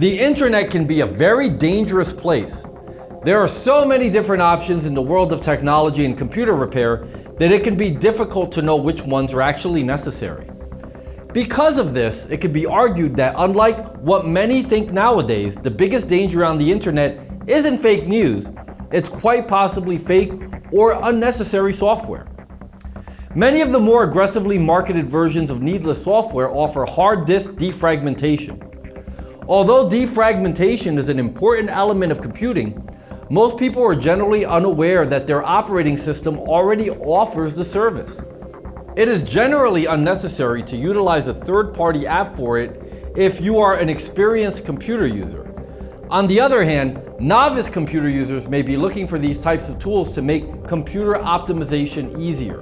The internet can be a very dangerous place. There are so many different options in the world of technology and computer repair that it can be difficult to know which ones are actually necessary. Because of this, it can be argued that unlike what many think nowadays, the biggest danger on the internet isn't fake news, it's quite possibly fake or unnecessary software. Many of the more aggressively marketed versions of needless software offer hard disk defragmentation. Although defragmentation is an important element of computing, most people are generally unaware that their operating system already offers the service. It is generally unnecessary to utilize a third-party app for it if you are an experienced computer user. On the other hand, novice computer users may be looking for these types of tools to make computer optimization easier.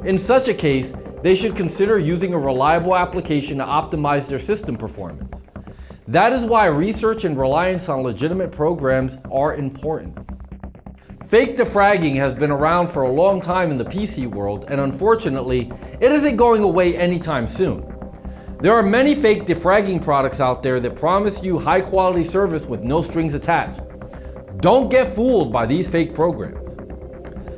In such a case, they should consider using a reliable application to optimize their system performance. That is why research and reliance on legitimate programs are important. Fake defragging has been around for a long time in the PC world, and unfortunately, it isn't going away anytime soon. There are many fake defragging products out there that promise you high quality service with no strings attached. Don't get fooled by these fake programs.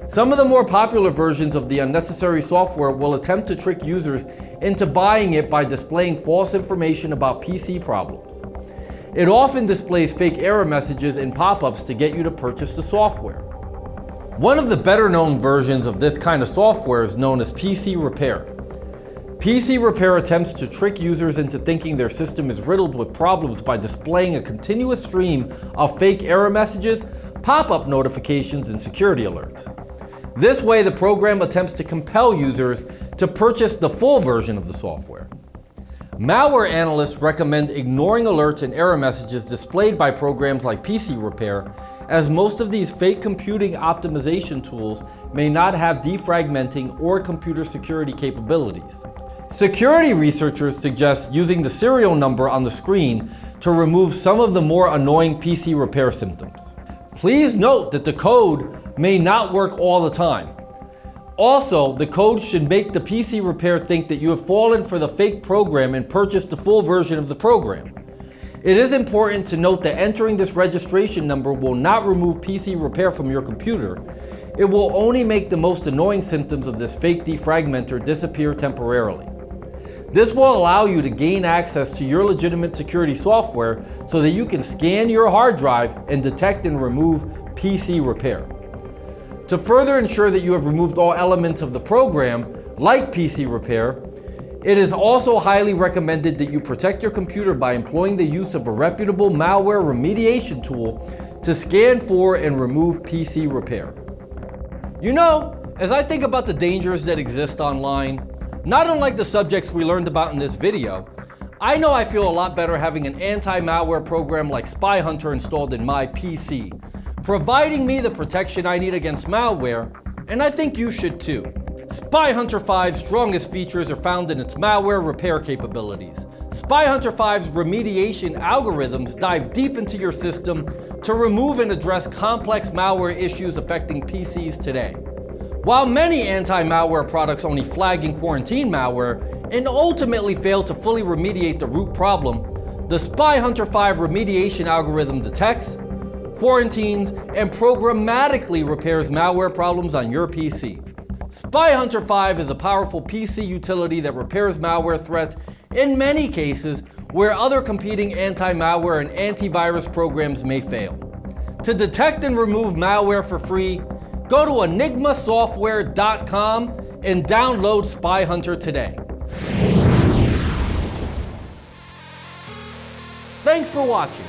Some of the more popular versions of the unnecessary software will attempt to trick users into buying it by displaying false information about PC problems. It often displays fake error messages and pop-ups to get you to purchase the software. One of the better known versions of this kind of software is known as PC Repair. PC Repair attempts to trick users into thinking their system is riddled with problems by displaying a continuous stream of fake error messages, pop-up notifications, and security alerts. This way, the program attempts to compel users to purchase the full version of the software. Malware analysts recommend ignoring alerts and error messages displayed by programs like PC Repair, as most of these fake computing optimization tools may not have defragmenting or computer security capabilities. Security researchers suggest using the serial number on the screen to remove some of the more annoying PC Repair symptoms. Please note that the code may not work all the time. Also, the code should make the PC Repair think that you have fallen for the fake program and purchased the full version of the program. It is important to note that entering this registration number will not remove PC Repair from your computer. It will only make the most annoying symptoms of this fake defragmenter disappear temporarily. This will allow you to gain access to your legitimate security software so that you can scan your hard drive and detect and remove PC Repair. To further ensure that you have removed all elements of the program, like PC Repair, it is also highly recommended that you protect your computer by employing the use of a reputable malware remediation tool to scan for and remove PC Repair. You know, as I think about the dangers that exist online, not unlike the subjects we learned about in this video, I know I feel a lot better having an anti-malware program like SpyHunter installed in my PC, providing me the protection I need against malware, and I think you should too. SpyHunter 5's strongest features are found in its malware repair capabilities. SpyHunter 5's remediation algorithms dive deep into your system to remove and address complex malware issues affecting PCs today. While many anti-malware products only flag and quarantine malware and ultimately fail to fully remediate the root problem, the SpyHunter 5 remediation algorithm detects, quarantines, and programmatically repairs malware problems on your PC. SpyHunter 5 is a powerful PC utility that repairs malware threats in many cases where other competing anti-malware and antivirus programs may fail. To detect and remove malware for free, go to enigmasoftware.com and download SpyHunter today. Thanks for watching.